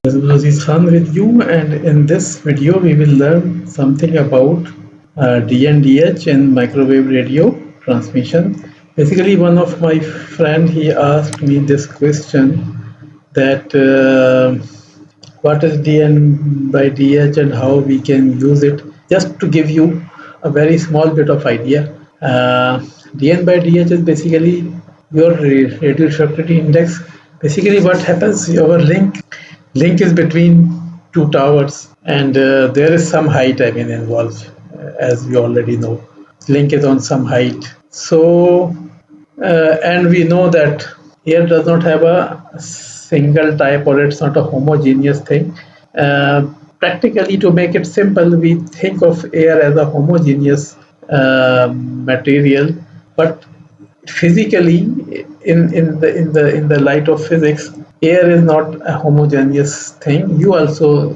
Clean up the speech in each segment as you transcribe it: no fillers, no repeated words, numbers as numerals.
This is Aziz Khan with you, and in this video, we will learn something about dndh in microwave radio transmission. Basically, one of my friend he asked me this question that what is DN by DH and how we can use it. Just to give you a very small bit of idea, DN by DH is basically your radio refractivity index. Basically, what happens, your link is between two towers, and there is some height, I mean, involved, as you already know. Link is on some height. So and we know that air does not have a single type, or it's not a homogeneous thing. Practically, to make it simple, we think of air as a homogeneous material, but physically, in the light of physics, air is not a homogeneous thing. You also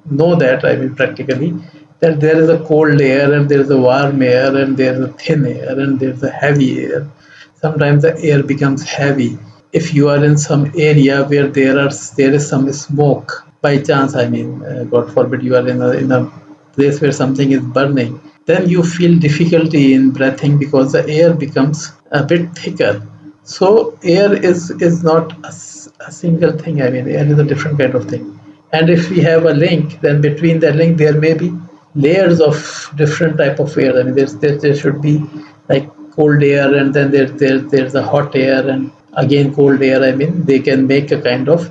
know that, I mean, practically, that there is a cold air and there is a warm air and there is a thin air and there is a heavy air. Sometimes the air becomes heavy if you are in some area where there is some smoke by chance. I mean, God forbid, you are in a place where something is burning, then you feel difficulty in breathing because the air becomes a bit thicker. So air is not a single thing. I mean, air is a different kind of thing. And if we have a link, then between that link there may be layers of different type of air. I mean, there should be like cold air, and then there's a hot air, and again cold air. I mean, they can make a kind of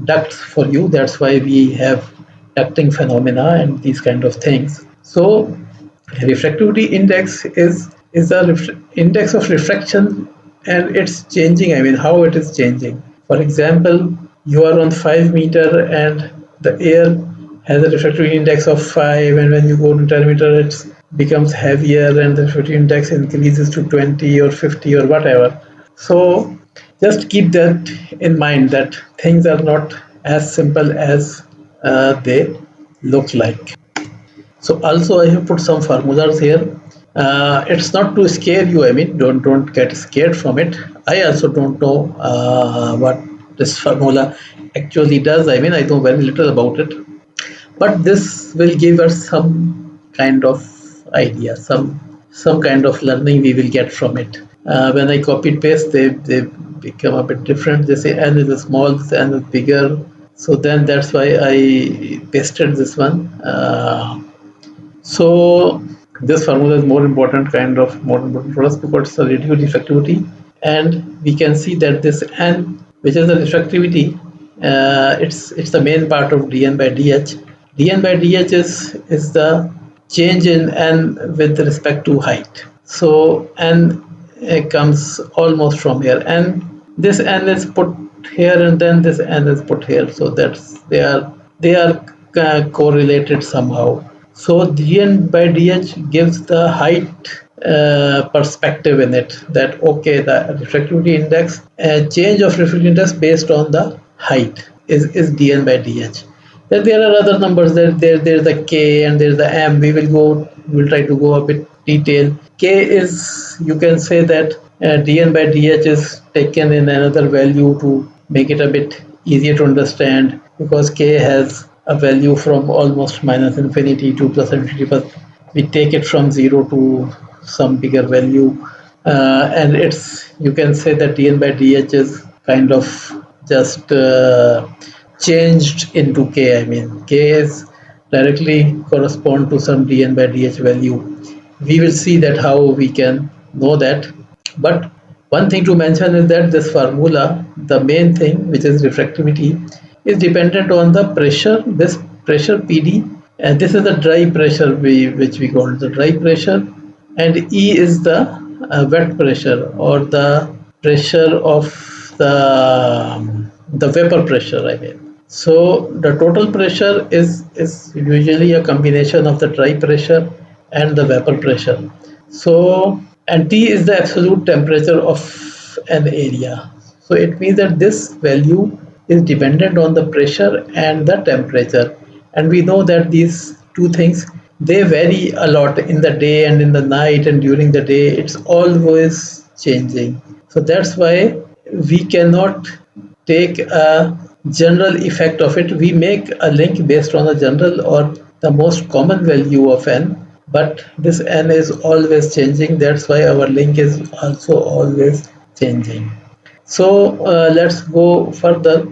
ducts for you. That's why we have ducting phenomena and these kind of things. So refractivity index is the index of refraction, and it's changing. I mean, how it is changing. For example, you are on 5 meter and the air has a refractivity index of 5, and when you go to 10 meter it becomes heavier and the refractivity index increases to 20 or 50 or whatever. So just keep that in mind, that things are not as simple as they look like. So also I have put some formulas here. It's not to scare you. I mean, don't get scared from it. I also don't know what this formula actually does. I mean, I know very little about it, but this will give us some kind of idea, some kind of learning we will get from it. When I copy paste, they become a bit different. They say n is small, this n is bigger. So then that's why I pasted this one. So this formula is more important for us because it's a radio refractivity, and we can see that this n, which is the refractivity, it's the main part of dn by dh. Dn by dh is the change in n with respect to height. So n comes almost from here, and this n is put here, and then this n is put here. So that's they are correlated somehow. So dn by dh gives the height perspective in it, that okay, the refractivity index, change of refractivity index based on the height is dn by dh. Then there are other numbers. There's the k and there's the m. We'll try to go a bit detail. K is, you can say that dn by dh is taken in another value to make it a bit easier to understand, because k has a value from almost minus infinity to plus infinity, but we take it from 0 to some bigger value, and it's, you can say that dn by dh is kind of just changed into k. I mean, k is directly correspond to some dn by dh value. We will see that how we can know that. But one thing to mention is that this formula, the main thing, which is refractivity, is dependent on the pressure. This pressure PD, and this is the dry pressure, which we call the dry pressure, and E is the wet pressure, or the pressure of the vapor pressure. I mean, so the total pressure is usually a combination of the dry pressure and the vapor pressure. So, and T is the absolute temperature of an area. So it means that this value is dependent on the pressure and the temperature. And we know that these two things, they vary a lot in the day and in the night, and during the day it's always changing. So that's why we cannot take a general effect of it. We make a link based on a general or the most common value of n, but this n is always changing. That's why our link is also always changing. So let's go further.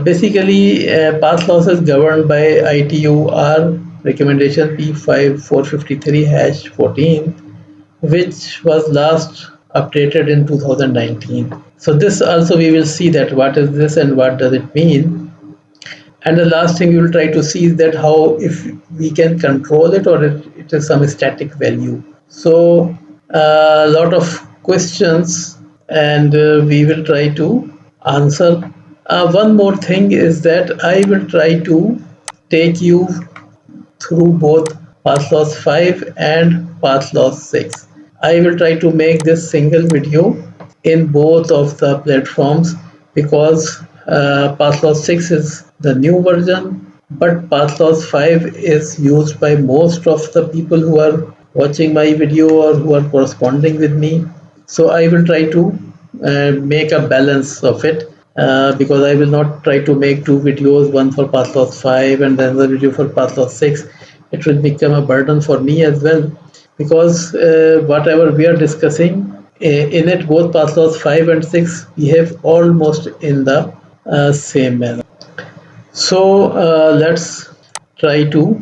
Basically, path loss is governed by ITUR recommendation P5453-14, which was last updated in 2019. So this also we will see that what is this and what does it mean. And the last thing we will try to see is that how if we can control it or it is some static value. So a lot of questions and we will try to answer. One more thing is that I will try to take you through both Pathloss 5 and Pathloss 6. I will try to make this single video in both of the platforms because Pathloss 6 is the new version, but Pathloss 5 is used by most of the people who are watching my video or who are corresponding with me. So I will try to make a balance of it because I will not try to make two videos, one for Pathloss 5 and then the video for Pathloss 6. It will become a burden for me as well because whatever we are discussing in it, both Pathloss 5 and 6 behave almost in the same manner. So let's try to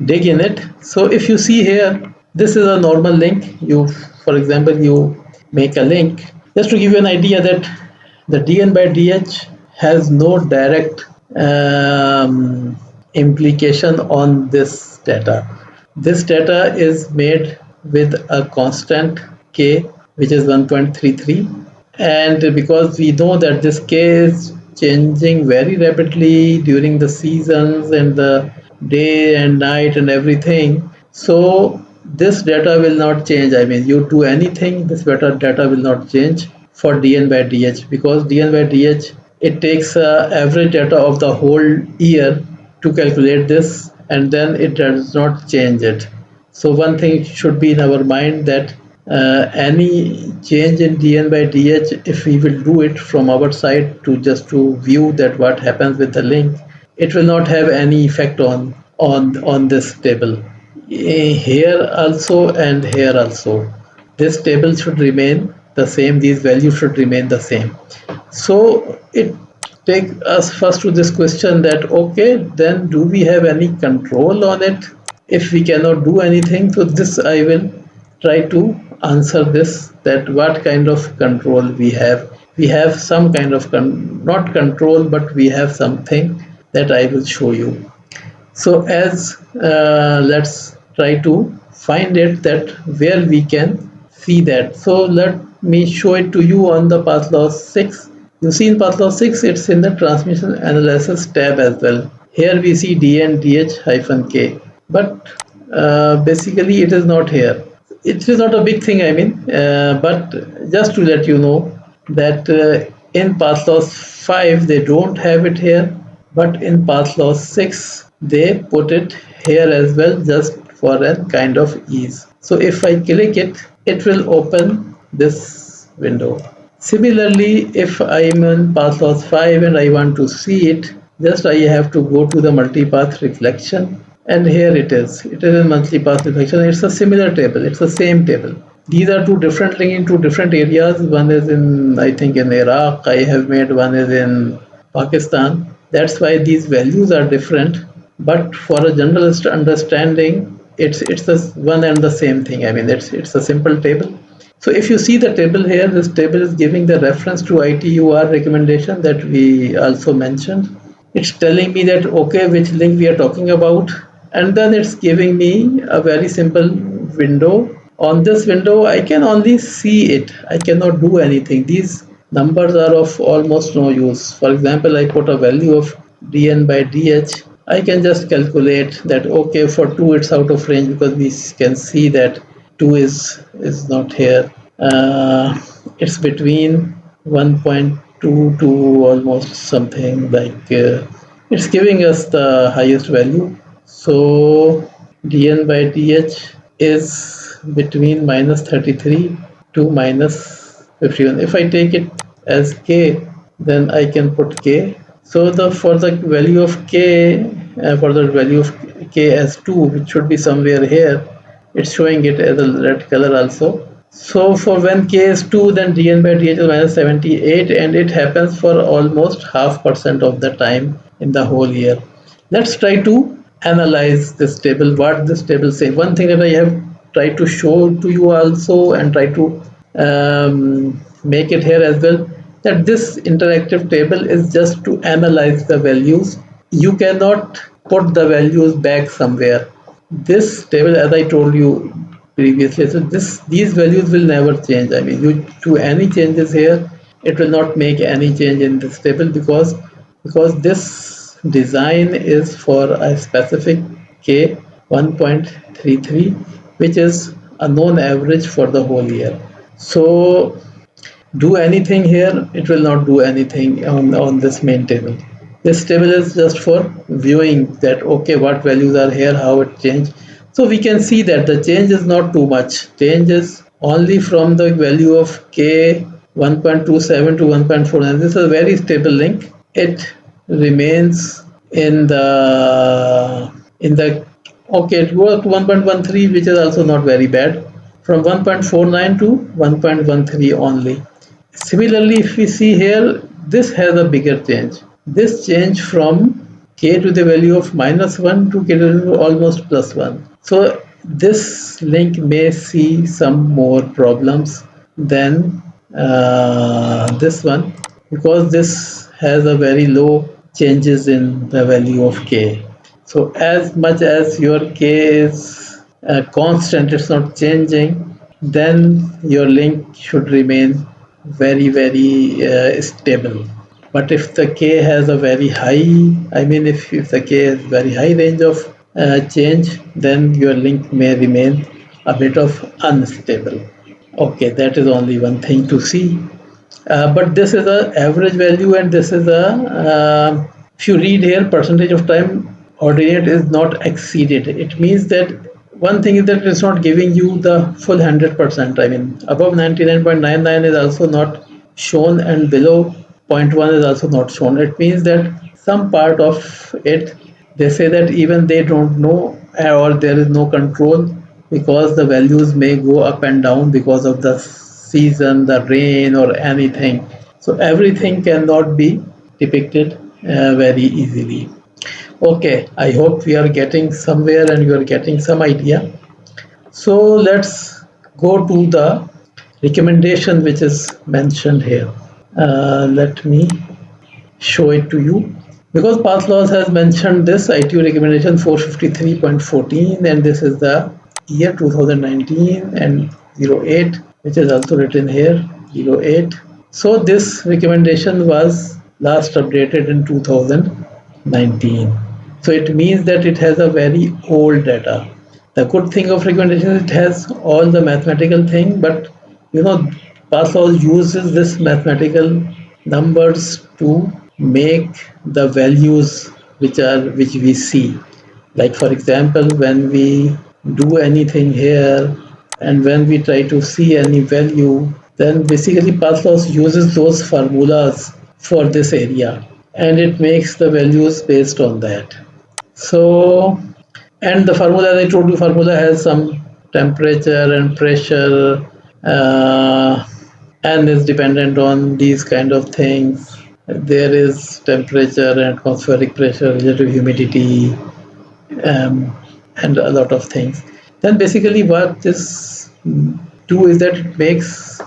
dig in it. So if you see here, this is a normal link. You, for example, you make a link. Just to give you an idea that the dn by dh has no direct implication on this data. This data is made with a constant k, which is 1.33, and because we know that this k is changing very rapidly during the seasons and the day and night and everything, so this data will not change. I mean, you do anything, this data will not change for dn by dh because dn by dh, it takes average data of the whole year to calculate this and then it does not change it. So one thing should be in our mind that any change in dn by dh, if we will do it from our side to just to view that what happens with the link, it will not have any effect on this table. Here also and here also, this table should remain the same. These values should remain the same. So it take us first to this question that okay, then do we have any control on it? If we cannot do anything, so this I will try to answer this, that what kind of control we have. We have some kind of not control, but we have something that I will show you. So as let's try to find it, that where we can see that. So let me show it to you on the Pathloss 6. You see in Pathloss 6, it's in the transmission analysis tab as well. Here we see dndh-k, but basically it is not here. It is not a big thing, I mean, but just to let you know that in Pathloss 5 they don't have it here, but in Pathloss 6 they put it here as well, just for a kind of ease. So if I click it, it will open this window. Similarly, if I'm in Pathloss 5 and I want to see it, just I have to go to the multipath reflection, and here it is. It is in multipath reflection. It's a similar table. It's the same table. These are two different linking to different areas. One is in, I think, in Iraq. I have made one is in Pakistan. That's why these values are different. But for a generalist understanding, it's the one and the same thing. I mean, it's a simple table. So if you see the table here, this table is giving the reference to ITUR recommendation that we also mentioned. It's telling me that okay, which link we are talking about, and then it's giving me a very simple window. On this window I can only see it, I cannot do anything. These numbers are of almost no use. For example, I put a value of dn by dh, I can just calculate that okay, for 2 it's out of range because we can see that 2 is not here. It's between 1.2 to almost something like it's giving us the highest value. So dn by dh is between minus 33 to minus 51. If I take it as k, then I can put k. So the for the value of k, for the value of k as 2, which should be somewhere here, it's showing it as a red color also. So for when k is 2, then dn by dh is minus 78, and it happens for almost half percent of the time in the whole year. Let's try to analyze this table, what this table says. One thing that I have tried to show to you also, and try to make it here as well, that this interactive table is just to analyze the values. You cannot put the values back somewhere. This table, as I told you previously, so these values will never change. I mean, you do any changes here, it will not make any change in this table, because this design is for a specific k 1.33, which is a known average for the whole year. So do anything here, it will not do anything on this main table. This table is just for viewing that, okay, what values are here, how it changed. So we can see that the change is not too much. Change is only from the value of k 1.27 to 1.49. This is a very stable link. It remains in the okay, it goes to 1.13, which is also not very bad. From 1.49 to 1.13 only. Similarly, if we see here, this has a bigger change. This change from k to the value of -1 to k to the value of almost +1. So this link may see some more problems than this one, because this has a very low changes in the value of k. So as much as your k is constant, it's not changing, then your link should remain very stable. But if the k has a very high, I mean, if the k has very high range of change, then your link may remain a bit of unstable. Okay, that is only one thing to see. But this is a average value, and this is a if you read here, percentage of time ordinate is not exceeded. It means that one thing is that it's not giving you the full 100%. I mean, above 99.99 is also not shown, and below zero point 0.1 is also not shown. It means that some part of it, they say that even they don't know, or there is no control, because the values may go up and down because of the season, the rain, or anything. So everything cannot be depicted very easily. Okay, I hope we are getting somewhere and you are getting some idea. So let's go to the recommendation which is mentioned here. Let me show it to you. Because Pathloss has mentioned this ITU recommendation 453.14, and this is the year 2019 and 08, which is also written here 08. So this recommendation was last updated in 2019. So it means that it has a very old data. The good thing of recommendation is it has all the mathematical thing, but you know, Pathloss uses this mathematical numbers to make the values which we see. Like for example, when we do anything here, and when we try to see any value, then basically Pathloss uses those formulas for this area, and it makes the values based on that. So, and the formula, as I told you, formula has some temperature and pressure, uh, and is dependent on these kind of things. There is temperature and atmospheric pressure, relative humidity, um, and a lot of things. Then basically what this do is that it makes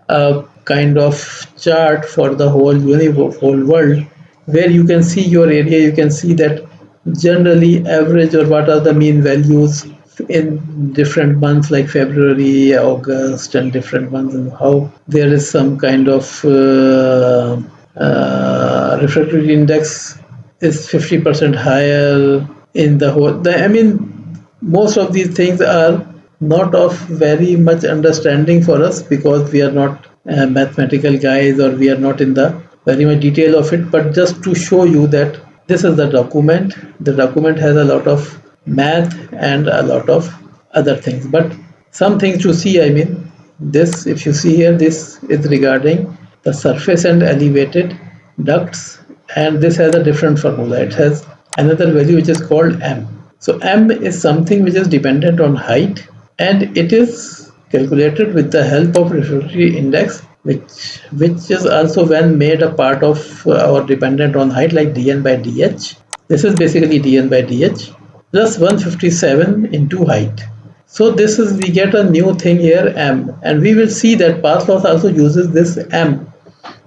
a kind of chart for the whole universe, whole world, where you can see your area. You can see that generally average, or what are the mean values in different months like February, August, and different months, and how there is some kind of refractory index is 50% higher in the whole. I mean, most of these things are not of very much understanding for us, because we are not mathematical guys, or we are not in the very much detail of it. But just to show you that this is the document. The document has a lot of math and a lot of other things. But some things to see, I mean, this, if you see here, this is regarding the surface and elevated ducts, and this has a different formula. It has another value which is called m. So m is something which is dependent on height, and it is calculated with the help of refractory index, which is also when made a part of or dependent on height, like dn by dh. This is basically dn by dh plus 157 into height. So this is, we get a new thing here, m, and we will see that Pathloss also uses this m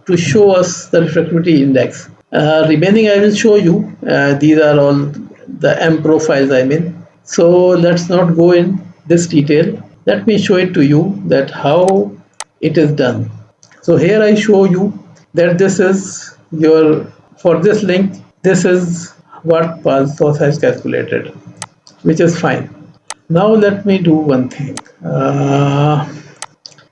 to show us the refractivity index. Remaining I will show you. These are all the M profiles, I mean. So let's not go in this detail. Let me show it to you that how it is done. So here I show you that this is your, for this link, this is what Pathloss has calculated, which is fine. Now let me do one thing.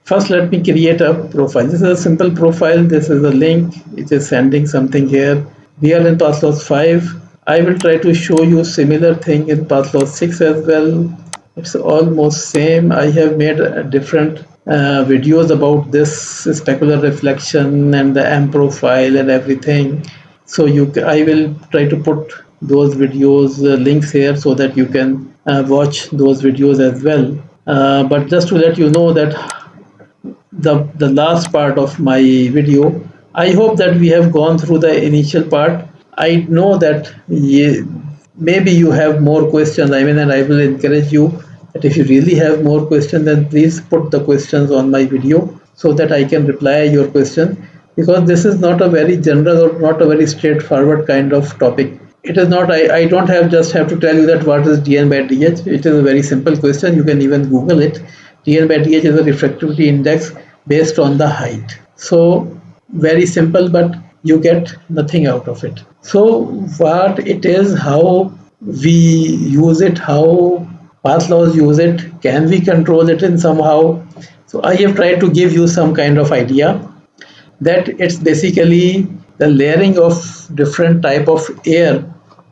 First, let me create a profile. This is a simple profile. This is a link. It is sending something here. We are in Pathloss 5. I will try to show you similar thing in Pathloss 6 as well. It's almost same. I have made different videos about this specular reflection and the M profile and everything. So I will try to put those videos links here so that you can watch those videos as well. But just to let you know that the last part of my video, I hope that we have gone through the initial part. I know that maybe you have more questions, I mean, and I will encourage you that if you really have more questions, then please put the questions on my video so that I can reply your question, because this is not a very general or not a very straightforward kind of topic. It is not, I don't have to tell you that what is dn by dh. It is a very simple question. You can even Google it. dn by dh is a refractivity index based on the height. So very simple, but you get nothing out of it. So what it is, how we use it, how Pathloss use it, can we control it in somehow? So I have tried to give you some kind of idea that it's basically the layering of different type of air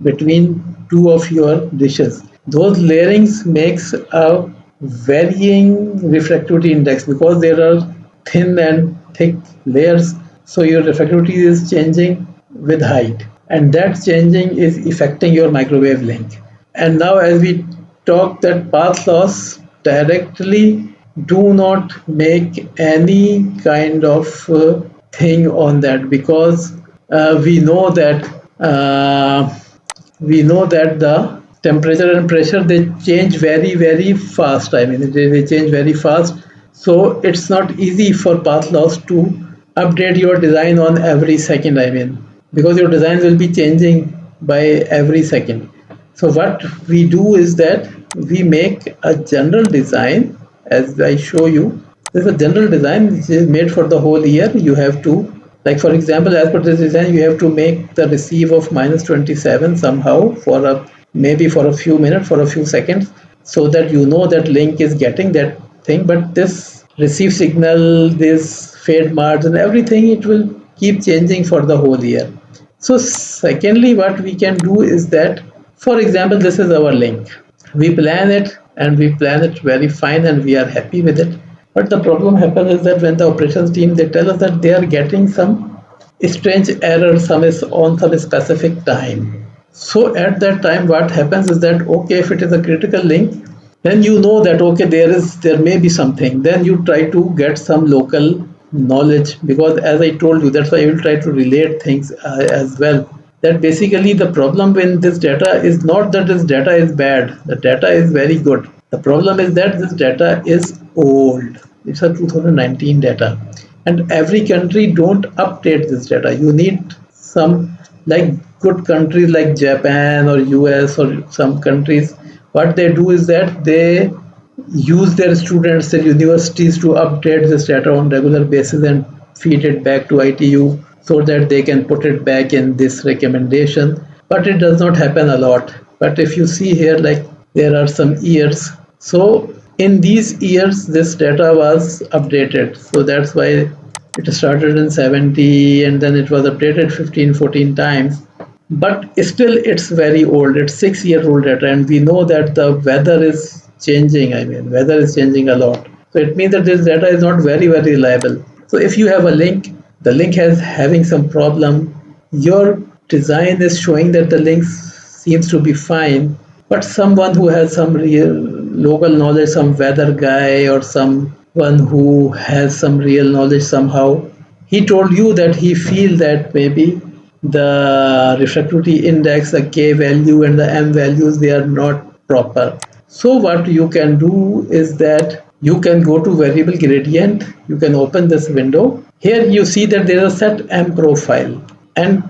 between two of your dishes. Those layerings makes a varying refractivity index because there are thin and thick layers. So your refractivity is changing with height, and that changing is affecting your microwave link. And now as we talk, that Pathloss directly do not make any kind of thing on that, because we know that the temperature and pressure, they change very fast. I mean, they change very fast. So it's not easy for Pathloss to update your design on every second, I mean, because your designs will be changing by every second. So what we do is that we make a general design, as I show you. This is a general design which is made for the whole year. You have to, like for example, as per this design, you have to make the receive of -27 somehow for a, maybe for a few minutes, for a few seconds, so that you know that link is getting that thing. But this receive signal, this fade margin, everything, it will keep changing for the whole year. So secondly, what we can do is that, for example, this is our link. We plan it, and we plan it very fine, and we are happy with it. But the problem happens is that when the operations team, they tell us that they are getting some strange error, some is on some specific time. So at that time, what happens is that, okay, if it is a critical link, then you know that, okay, there may be something. Then you try to get some local knowledge, because as I told you, that's why I will try to relate things as well. That basically the problem in this data is not that this data is bad. The data is very good. The problem is that this data is old. It's a 2019 data, and every country don't update this data. You need some, like good countries like Japan or US or some countries. What they do is that they use their students, their universities, to update this data on regular basis and feed it back to ITU so that they can put it back in this recommendation. But it does not happen a lot. But if you see here, like there are some years. So in these years, this data was updated. So that's why it started in 70 and then it was updated 15, 14 times. But still it's very old. It's 6-year old data, and we know that the weather is changing. I mean, weather is changing a lot. So it means that this data is not very reliable. So if you have a link, the link has having some problem, your design is showing that the link seems to be fine, but someone who has some real local knowledge, some weather guy or someone who has some real knowledge somehow, he told you that he feel that maybe the refractivity index, the K value and the M values, they are not proper. So what you can do is that you can go to variable gradient, you can open this window. Here you see that there is a set M profile and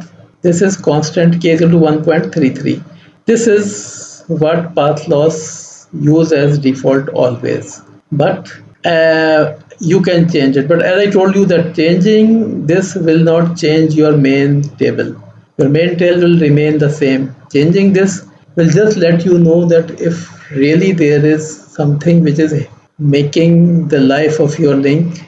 this is constant K is equal to 1.33. This is what Pathloss use as default always. But you can change it. But as I told you that changing this will not change your main table. Your main table will remain the same. Changing this will just let you know that if really there is something which is making the life of your link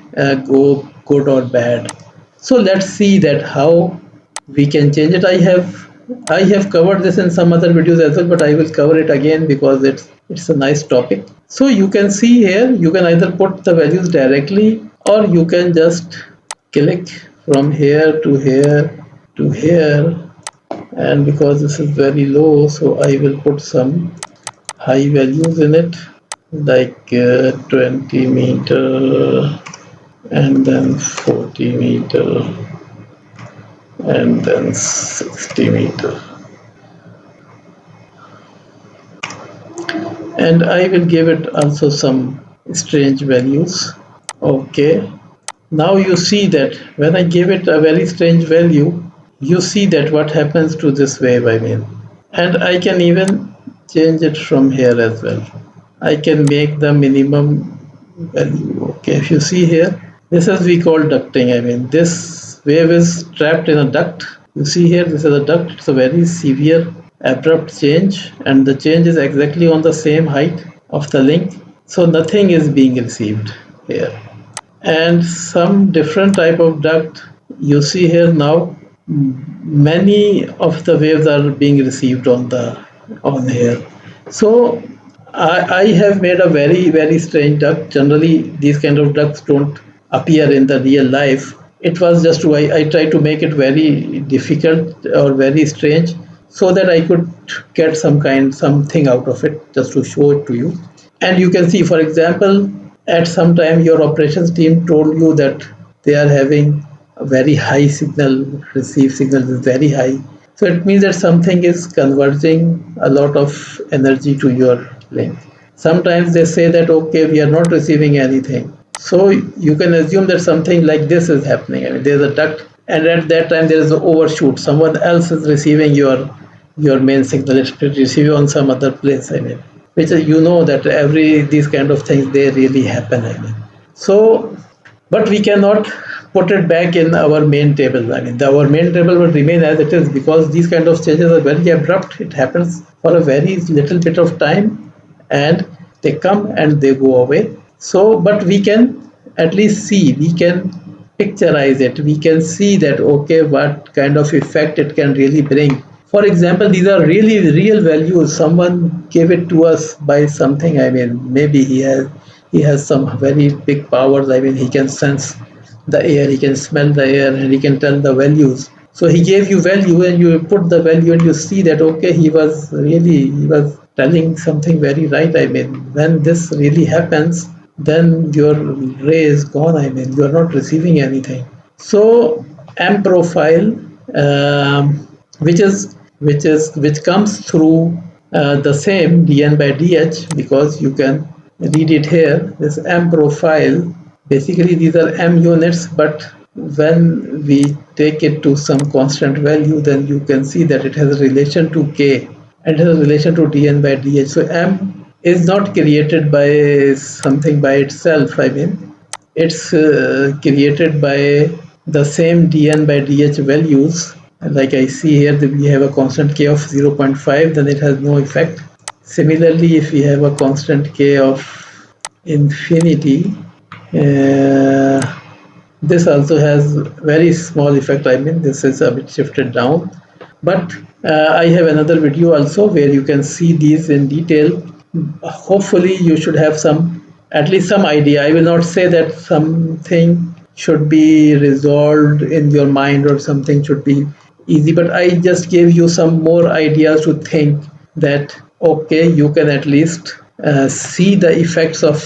go good or bad. So let's see that how we can change it. I have covered this in some other videos as well, but I will cover it again because it's a nice topic. So you can see here, you can either put the values directly or you can just click from here to here to here, and because this is very low, so I will put some high values in it, like 20 meter and then 40 meter and then 60 meter, and I will give it also some strange values. Okay, now you see that when I give it a very strange value, you see that what happens to this wave, I mean, and I can even change it from here as well. I can make the minimum value. Okay, if you see here, this is we call ducting. I mean, this wave is trapped in a duct. You see here, this is a duct. It's a very severe abrupt change, and the change is exactly on the same height of the link, so nothing is being received here. And some different type of duct you see here now, many of the waves are being received on here. So I have made a very strange duct. Generally these kind of ducts don't appear in the real life. It was just I tried to make it very difficult or very strange so that I could get something out of it, just to show it to you. And you can see, for example, at some time your operations team told you that they are having a very high signal, receive signal is very high. So it means that something is converging a lot of energy to your link. Sometimes they say that, okay, we are not receiving anything. So you can assume that something like this is happening. I mean, there's a duct, and at that time there is an overshoot. Someone else is receiving your main signal. It's received on some other place. I mean, which you know that every these kind of things they really happen. I mean, so but we cannot put it back in our main table. I mean, our main table will remain as it is because these kind of changes are very abrupt. It happens for a very little bit of time, and they come and they go away. So, but we can at least see, we can picturize it. We can see that, okay, what kind of effect it can really bring. For example, these are really real values. Someone gave it to us by something. I mean, maybe he has some very big powers. I mean, he can sense the air, he can smell the air, and he can tell the values. So he gave you value, and you put the value, and you see that, okay, he was telling something very right. I mean, when this really happens, then your ray is gone. I mean, you are not receiving anything. So M profile, which comes through the same dn by dh, because you can read it here. This M profile, basically these are M units, but when we take it to some constant value, then you can see that it has a relation to K and it has a relation to dn by dh. So M is not created by something by itself. I mean, it's created by the same dn by dh values. Like I see here that we have a constant k of 0.5, then it has no effect. Similarly, if we have a constant k of infinity, uh, this also has very small effect. I mean, this is a bit shifted down, but I have another video also where you can see these in detail. Hopefully you should have at least some idea. I will not say that something should be resolved in your mind or something should be easy, but I just gave you some more ideas to think that okay, you can at least see the effects of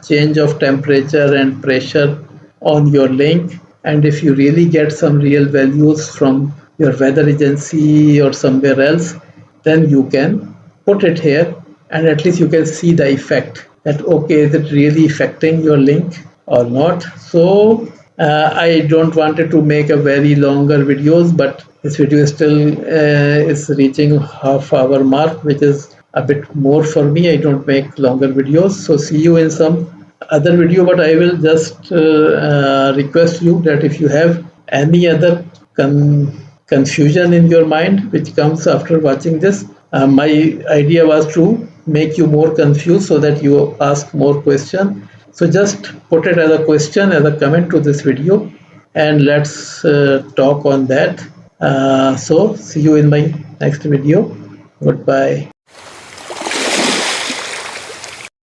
change of temperature and pressure on your link. And if you really get some real values from your weather agency or somewhere else, then you can put it here, and at least you can see the effect that okay, is it really affecting your link or not. So I don't wanted to make a very longer videos, but this video is still is reaching half-hour mark, which is a bit more for me. I don't make longer videos. So see you in some other video, but I will just request you that if you have any other confusion in your mind which comes after watching this, my idea was to make you more confused so that you ask more questions. So just put it as a question, as a comment to this video, and let's talk on that. So see you in my next video. Goodbye.